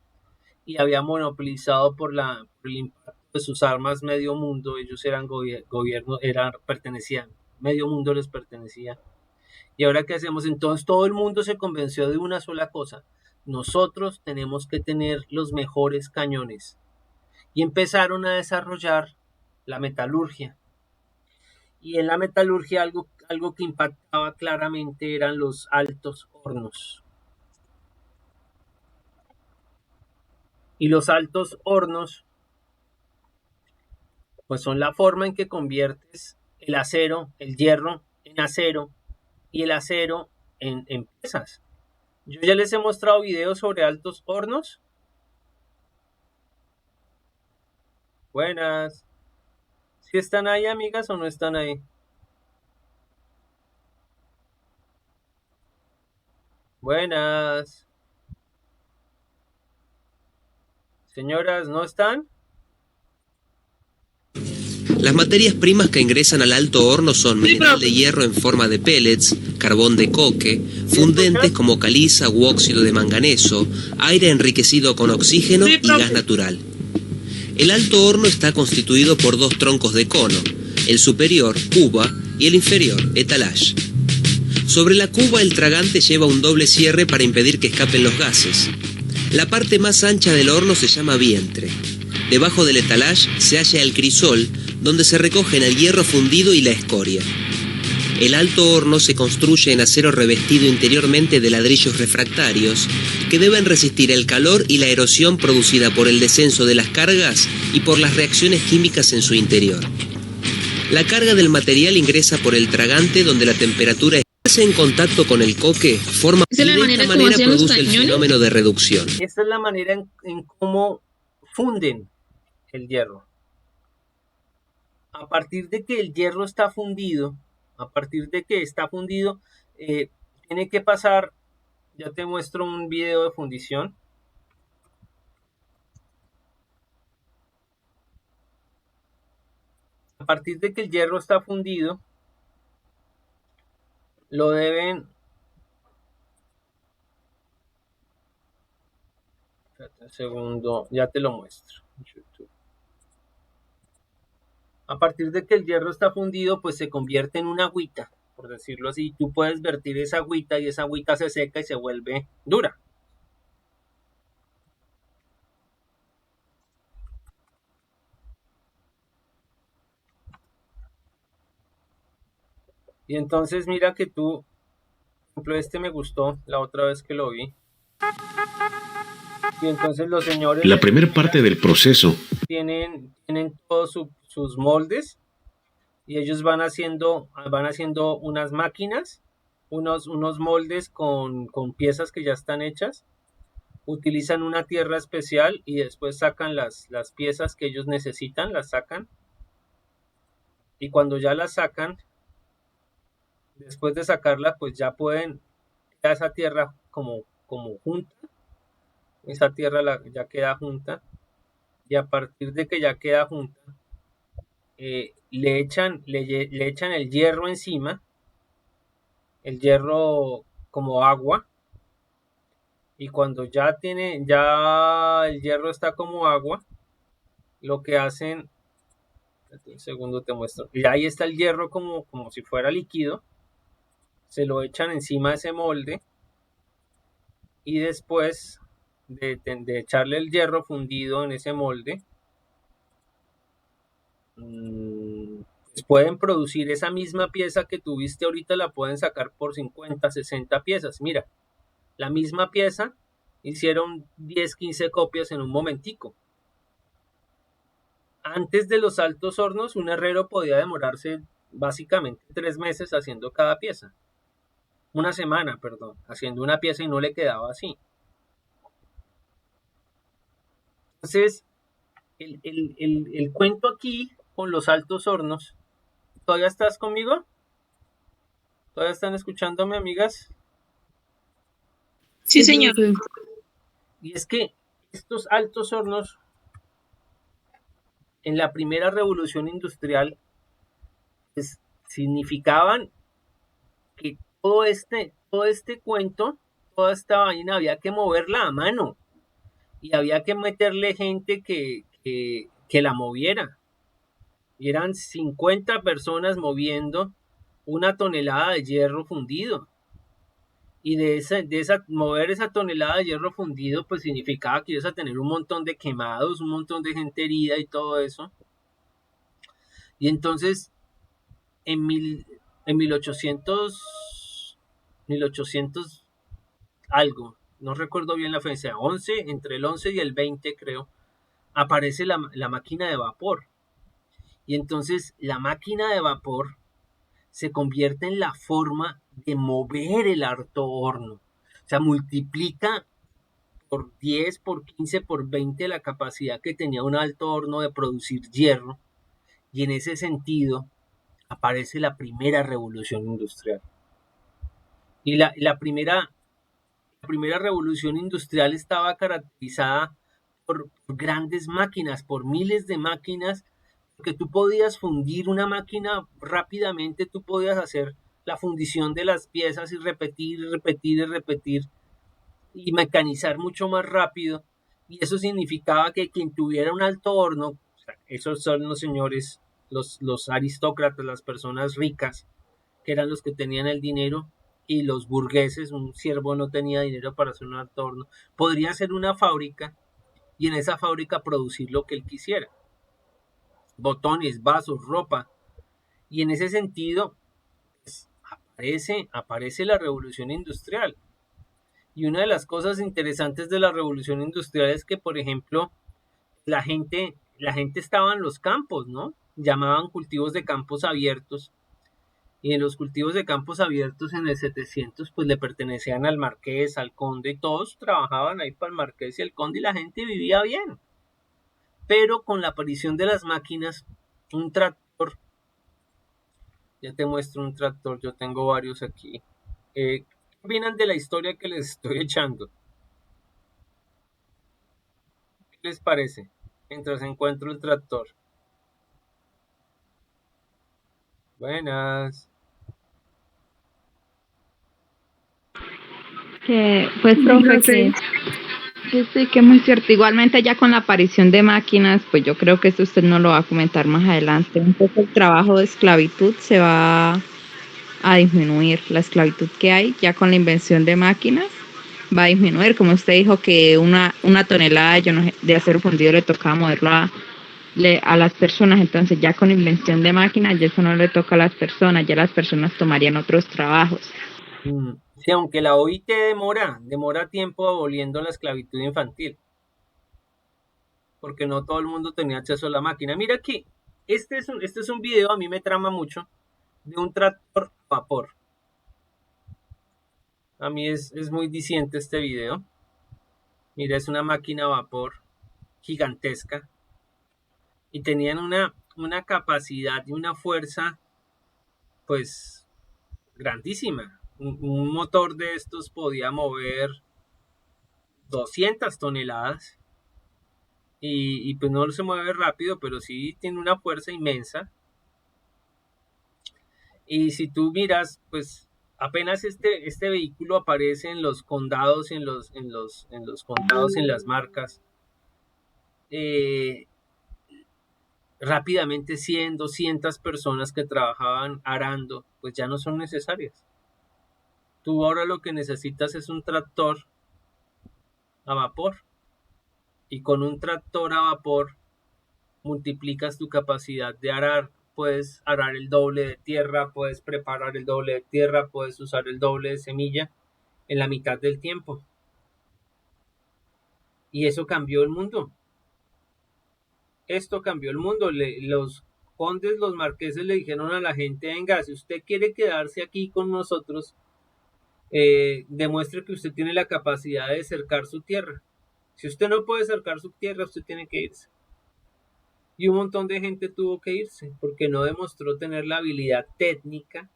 y había monopolizado por el impacto de sus armas medio mundo. Ellos eran gobierno, pertenecían, medio mundo les pertenecía. ¿Y ahora qué hacemos? Entonces todo el mundo se convenció de una sola cosa: nosotros tenemos que tener los mejores cañones. Y empezaron a desarrollar la metalurgia. Y en la metalurgia algo que impactaba claramente eran los altos hornos. Y los altos hornos pues son la forma en que conviertes el acero, el hierro en acero y el acero en piezas. Yo ya les he mostrado videos sobre altos hornos. Buenas. ¿Sí están ahí, amigas, o no están ahí? Buenas. Señoras, ¿no están? Las materias primas que ingresan al alto horno son mineral de hierro en forma de pellets, carbón de coque, fundentes como caliza u óxido de manganeso, aire enriquecido con oxígeno y gas natural. El alto horno está constituido por dos troncos de cono, el superior, cuba, y el inferior, etalage. Sobre la cuba el tragante lleva un doble cierre para impedir que escapen los gases. La parte más ancha del horno se llama vientre. Debajo del etalage se halla el crisol, donde se recogen el hierro fundido y la escoria. El alto horno se construye en acero revestido interiormente de ladrillos refractarios que deben resistir el calor y la erosión producida por el descenso de las cargas y por las reacciones químicas en su interior. La carga del material ingresa por el tragante, donde la temperatura en contacto con el coque forma y de esta manera produce el fenómeno de reducción. Esta es la manera en cómo funden el hierro. A partir de que el hierro está fundido, tiene que pasar, ya te muestro un video de fundición. A partir de que el hierro está fundido, lo deben... Espérate un segundo, ya te lo muestro. A partir de que el hierro está fundido, pues se convierte en una agüita, por decirlo así. Tú puedes vertir esa agüita y esa agüita se seca y se vuelve dura. Y entonces mira que tú, por ejemplo, este me gustó la otra vez que lo vi. Y entonces los señores... La primera parte del proceso. Tienen todos sus moldes y ellos van haciendo unas máquinas, unos moldes con piezas que ya están hechas. Utilizan una tierra especial y después sacan las piezas que ellos necesitan, las sacan. Y cuando ya las sacan, después de sacarla, pues ya pueden, ya esa tierra como junta, esa tierra ya queda junta. Y a partir de que ya queda junta, le echan el hierro encima, el hierro como agua. Y cuando ya el hierro está como agua, lo que hacen, un segundo te muestro, y ahí está el hierro como si fuera líquido, se lo echan encima de ese molde y después de echarle el hierro fundido en ese molde, pues pueden producir esa misma pieza que tuviste ahorita, la pueden sacar por 50, 60 piezas. Mira, la misma pieza, hicieron 10, 15 copias en un momentico. Antes de los altos hornos, un herrero podía demorarse básicamente 3 meses haciendo cada pieza. Una semana, perdón, haciendo una pieza y no le quedaba así. Entonces, el cuento aquí con los altos hornos, ¿todavía estás conmigo? ¿Todavía están escuchándome, amigas? Sí, señor. Y es que estos altos hornos, en la primera revolución industrial, pues, significaban que todo este cuento, toda esta vaina había que moverla a mano y había que meterle gente que la moviera. Y eran 50 personas moviendo una tonelada de hierro fundido. Y mover esa tonelada de hierro fundido, pues significaba que ibas a tener un montón de quemados, un montón de gente herida y todo eso. Y entonces, en, en 1800 algo, no recuerdo bien la fecha, entre el 11 y el 20 creo, aparece la máquina de vapor. Y entonces la máquina de vapor se convierte en la forma de mover el alto horno. O sea, multiplica por 10, por 15, por 20 la capacidad que tenía un alto horno de producir hierro. Y en ese sentido aparece la primera revolución industrial. Y la primera revolución industrial estaba caracterizada por grandes máquinas, por miles de máquinas, porque tú podías fundir una máquina rápidamente, tú podías hacer la fundición de las piezas y repetir y repetir y repetir y mecanizar mucho más rápido. Y eso significaba que quien tuviera un alto horno, o sea, esos son los señores, los aristócratas, las personas ricas, que eran los que tenían el dinero, y los burgueses, un siervo no tenía dinero para hacer un alto horno, podría hacer una fábrica y en esa fábrica producir lo que él quisiera. Botones, vasos, ropa. Y en ese sentido, pues, aparece la revolución industrial. Y una de las cosas interesantes de la revolución industrial es que, por ejemplo, la gente estaba en los campos, ¿no? Llamaban cultivos de campos abiertos. Y en los cultivos de campos abiertos en el 700, pues le pertenecían al marqués, al conde, y todos trabajaban ahí para el marqués y el conde y la gente vivía bien. Pero con la aparición de las máquinas, un tractor, ya te muestro un tractor, yo tengo varios aquí. ¿Qué opinan de la historia que les estoy echando? ¿Qué les parece? Mientras encuentro el tractor. Buenas. Que, pues, profe, que sí, que es muy cierto. Igualmente ya con la aparición de máquinas, pues yo creo que eso usted no lo va a comentar más adelante. Un poco el trabajo de esclavitud se va a disminuir. La esclavitud que hay ya con la invención de máquinas va a disminuir. Como usted dijo que una tonelada de acero fundido le tocaba moverlo a las personas, entonces ya con invención de máquinas ya eso no le toca a las personas, ya las personas tomarían otros trabajos. Sí, aunque la OIT demora tiempo aboliendo la esclavitud infantil, porque no todo el mundo tenía acceso a la máquina. Mira aquí, este es un video, a mí me trama mucho, de un tractor a vapor. A mí es muy diciente este video. Mira, es una máquina a vapor gigantesca y tenían una capacidad y una fuerza, pues, grandísima. Un motor de estos podía mover 200 toneladas y pues no se mueve rápido, pero sí tiene una fuerza inmensa. Y si tú miras, pues apenas este vehículo aparece en los condados, en los condados, en las marcas, rápidamente 100, 200 personas que trabajaban arando, pues ya no son necesarias. Tú ahora lo que necesitas es un tractor a vapor. Y con un tractor a vapor multiplicas tu capacidad de arar. Puedes arar el doble de tierra, puedes preparar el doble de tierra, puedes usar el doble de semilla en la mitad del tiempo. Y eso cambió el mundo. Esto cambió el mundo. Los condes, los marqueses le dijeron a la gente, venga, si usted quiere quedarse aquí con nosotros, demuestre que usted tiene la capacidad de cercar su tierra. Si usted no puede cercar su tierra, usted tiene que irse. Y un montón de gente tuvo que irse porque no demostró tener la habilidad técnica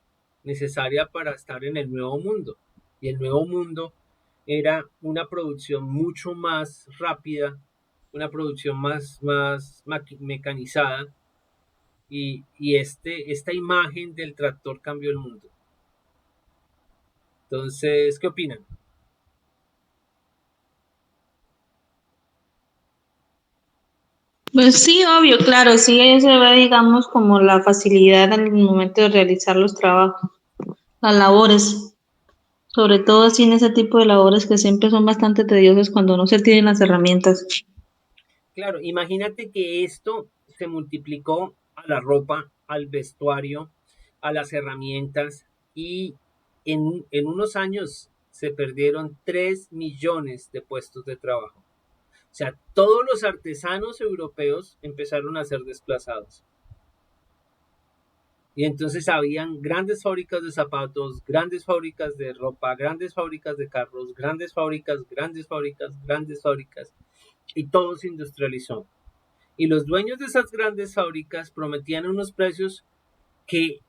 necesaria para estar en el nuevo mundo. Y el nuevo mundo era una producción mucho más rápida, una producción más mecanizada. Y esta imagen del tractor cambió el mundo. Entonces, ¿qué opinan? Pues sí, obvio, claro, sí se ve, digamos, como la facilidad al momento de realizar los trabajos, las labores, sobre todo así en ese tipo de labores que siempre son bastante tediosas cuando no se tienen las herramientas. Claro, imagínate que esto se multiplicó a la ropa, al vestuario, a las herramientas y en unos años se perdieron 3 millones de puestos de trabajo. O sea, todos los artesanos europeos empezaron a ser desplazados. Y entonces habían grandes fábricas de zapatos, grandes fábricas de ropa, grandes fábricas de carros, grandes fábricas, grandes fábricas, grandes fábricas, y todo se industrializó. Y los dueños de esas grandes fábricas prometían unos precios que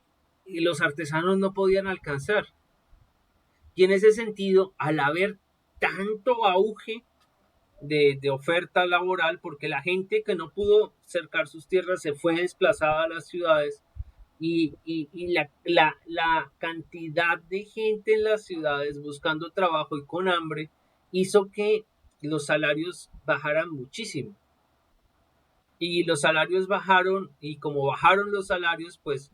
los artesanos no podían alcanzar. Y en ese sentido, al haber tanto auge de oferta laboral, porque la gente que no pudo cercar sus tierras se fue desplazada a las ciudades, y la cantidad de gente en las ciudades buscando trabajo y con hambre hizo que los salarios bajaran muchísimo. Y los salarios bajaron, y como bajaron los salarios, pues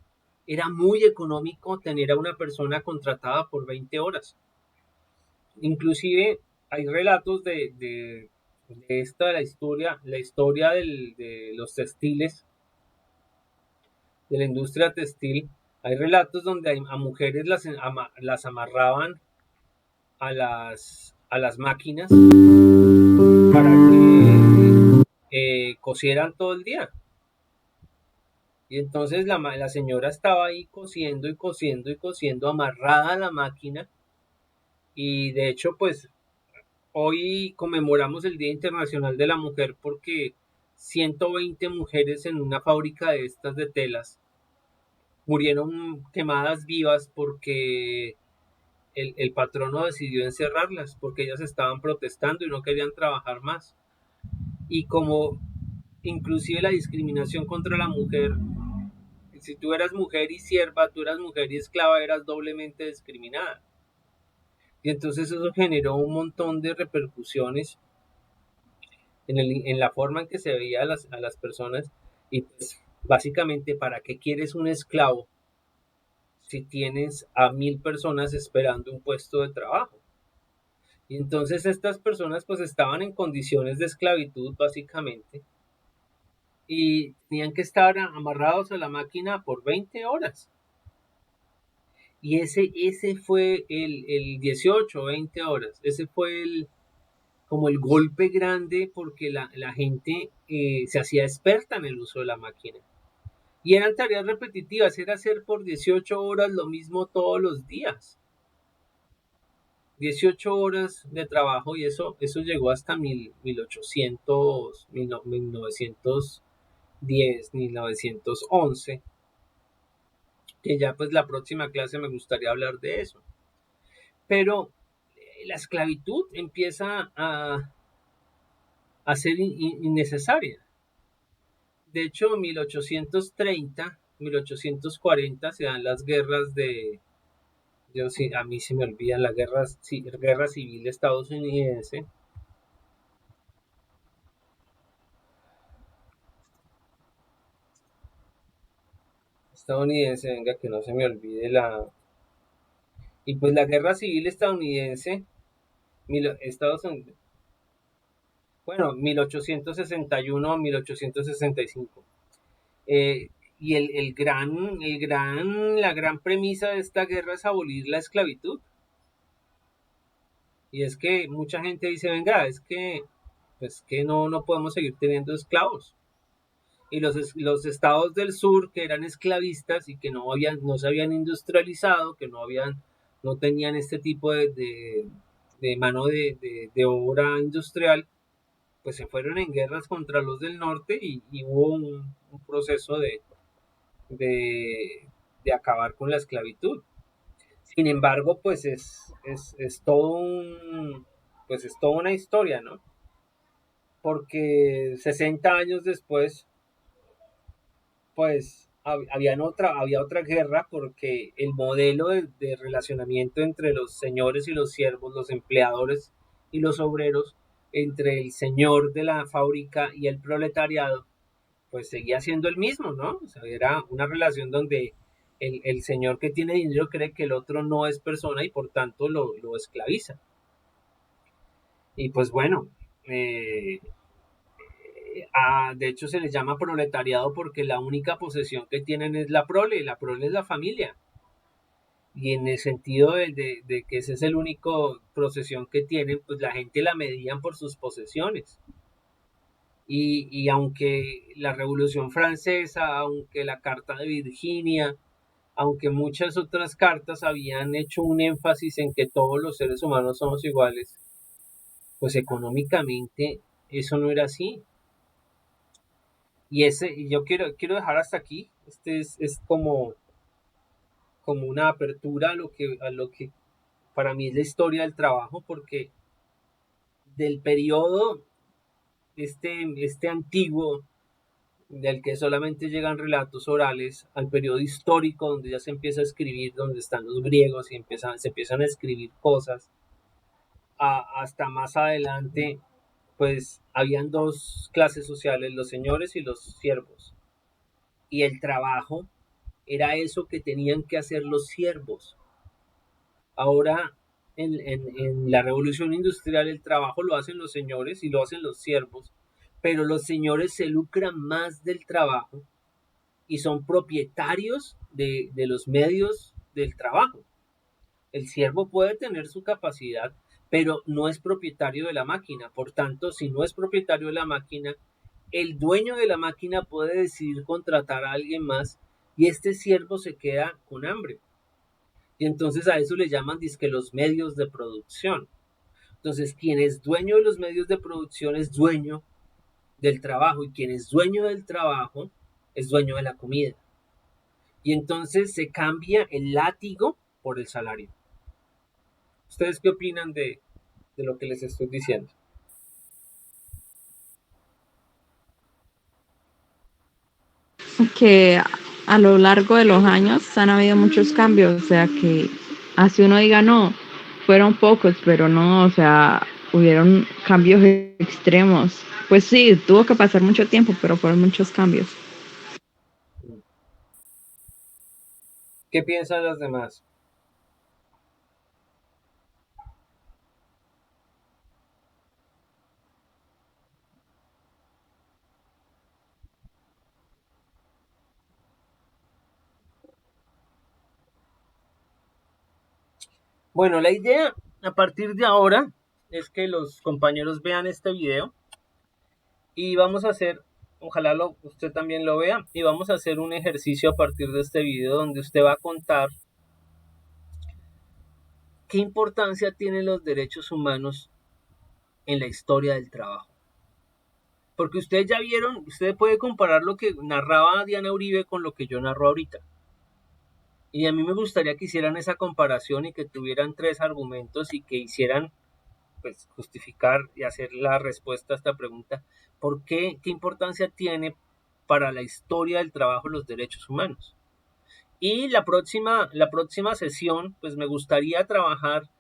era muy económico tener a una persona contratada por 20 horas. Inclusive hay relatos de esta, la historia de los textiles, de la industria textil. Hay relatos donde a mujeres las amarraban a las máquinas para que cosieran todo el día. Y entonces la señora estaba ahí cosiendo y cosiendo y cosiendo, amarrada a la máquina. Y de hecho, pues hoy conmemoramos el Día Internacional de la Mujer porque 120 mujeres en una fábrica de estas de telas murieron quemadas vivas porque el patrono decidió encerrarlas porque ellas estaban protestando y no querían trabajar más. Y como inclusive la discriminación contra la mujer, si tú eras mujer y sierva, tú eras mujer y esclava, eras doblemente discriminada. Y entonces eso generó un montón de repercusiones en la forma en que se veía a las personas. Y pues básicamente, ¿para qué quieres un esclavo si tienes a 1000 personas esperando un puesto de trabajo? Y entonces estas personas pues estaban en condiciones de esclavitud básicamente y tenían que estar amarrados a la máquina por 20 horas. Y ese fue el 18 20 horas, ese fue como el golpe grande porque la gente se hacía experta en el uso de la máquina. Y eran tareas repetitivas, era hacer por 18 horas lo mismo todos los días. 18 horas de trabajo y eso llegó hasta 1800, 1910, 1911, que ya pues la próxima clase me gustaría hablar de eso. Pero la esclavitud empieza a ser innecesaria. De hecho, 1830, 1840 se dan las guerras a mí se me olvida la guerra civil estadounidense. Venga, que no se me olvide Y pues la guerra civil estadounidense, Estados Unidos, bueno, 1861 a 1865. Y la gran premisa de esta guerra es abolir la esclavitud. Y es que mucha gente dice, venga, es que, pues que no podemos seguir teniendo esclavos. Y los estados del sur que eran esclavistas y que no se habían industrializado, que no tenían este tipo de mano de obra industrial, pues se fueron en guerras contra los del norte y hubo un proceso de, de acabar con la esclavitud. Sin embargo, pues es todo pues es toda una historia, ¿no? Porque 60 años después, pues había otra guerra porque el modelo de relacionamiento entre los señores y los siervos, los empleadores y los obreros, entre el señor de la fábrica y el proletariado, pues seguía siendo el mismo, ¿no? O sea, era una relación donde el señor que tiene dinero cree que el otro no es persona y por tanto lo esclaviza. Y pues bueno, de hecho se les llama proletariado porque la única posesión que tienen es la prole es la familia. Y en el sentido de que ese es el único posesión que tienen, pues la gente la medían por sus posesiones. Y aunque la Revolución Francesa, aunque la Carta de Virginia, aunque muchas otras cartas habían hecho un énfasis en que todos los seres humanos somos iguales, pues económicamente eso no era así. Y yo quiero dejar hasta aquí. Es como una apertura a lo que para mí es la historia del trabajo, porque del periodo este antiguo, del que solamente llegan relatos orales, al periodo histórico donde ya se empieza a escribir, donde están los griegos y se empiezan a escribir cosas, hasta más adelante, pues habían dos clases sociales, los señores y los siervos. Y el trabajo era eso que tenían que hacer los siervos. Ahora, en la revolución industrial, el trabajo lo hacen los señores y lo hacen los siervos, pero los señores se lucran más del trabajo y son propietarios de los medios del trabajo. El siervo puede tener su capacidad, pero no es propietario de la máquina. Por tanto, si no es propietario de la máquina, el dueño de la máquina puede decidir contratar a alguien más y este siervo se queda con hambre. Y entonces a eso le llaman dizque los medios de producción. Entonces, quien es dueño de los medios de producción es dueño del trabajo y quien es dueño del trabajo es dueño de la comida. Y entonces se cambia el látigo por el salario. ¿Ustedes qué opinan de lo que les estoy diciendo? Que a lo largo de los años han habido muchos cambios, o sea que así uno diga no, fueron pocos, pero no, o sea, hubieron cambios extremos. Pues sí, tuvo que pasar mucho tiempo, pero fueron muchos cambios. ¿Qué piensan los demás? Bueno, la idea a partir de ahora es que los compañeros vean este video y vamos a hacer, ojalá usted también lo vea, y vamos a hacer un ejercicio a partir de este video donde usted va a contar qué importancia tienen los derechos humanos en la historia del trabajo. Porque ustedes ya vieron, usted puede comparar lo que narraba Diana Uribe con lo que yo narro ahorita. Y a mí me gustaría que hicieran esa comparación y que tuvieran 3 argumentos y que hicieran pues justificar y hacer la respuesta a esta pregunta. ¿Por qué? ¿Qué importancia tiene para la historia del trabajo los derechos humanos? Y la próxima sesión, pues me gustaría trabajar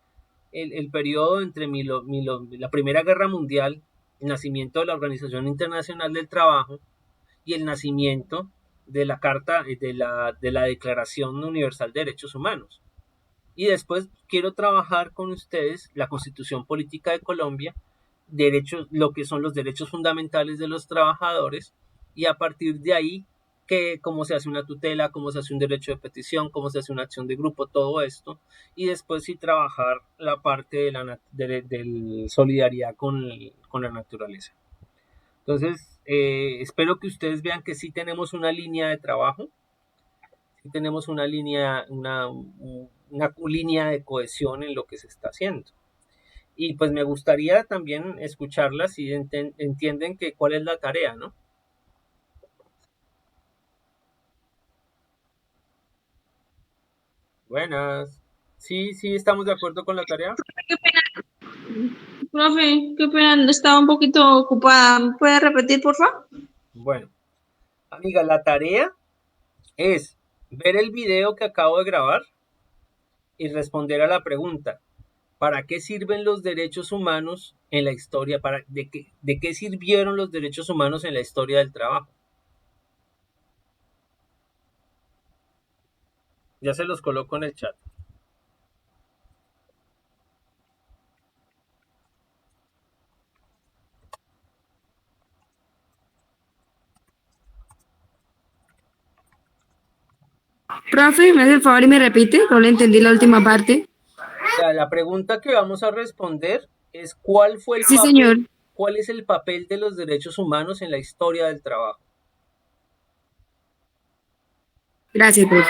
el periodo entre la Primera Guerra Mundial, el nacimiento de la Organización Internacional del Trabajo y el nacimiento de la Carta de la Declaración Universal de Derechos Humanos. Y después quiero trabajar con ustedes la Constitución Política de Colombia, lo que son los derechos fundamentales de los trabajadores, y a partir de ahí, cómo se hace una tutela, cómo se hace un derecho de petición, cómo se hace una acción de grupo, todo esto, y después sí trabajar la parte de solidaridad con la naturaleza. Entonces, espero que ustedes vean que sí tenemos una línea de trabajo, sí tenemos una línea de cohesión en lo que se está haciendo. Y pues me gustaría también escucharlas si entienden cuál es la tarea, ¿no? Buenas. Sí, estamos de acuerdo con la tarea. ¿Qué pena? Profe, qué pena, estaba un poquito ocupada. ¿Me puede repetir, por favor? Bueno, amiga, la tarea es ver el video que acabo de grabar y responder a la pregunta, ¿para qué sirven los derechos humanos en la historia? ¿De qué sirvieron los derechos humanos en la historia del trabajo? Ya se los coloco en el chat. Profe, ¿me hace el favor y me repite? No le entendí la última parte. La pregunta que vamos a responder es ¿cuál Sí, señor. cuál es el papel de los derechos humanos en la historia del trabajo? Gracias, profe.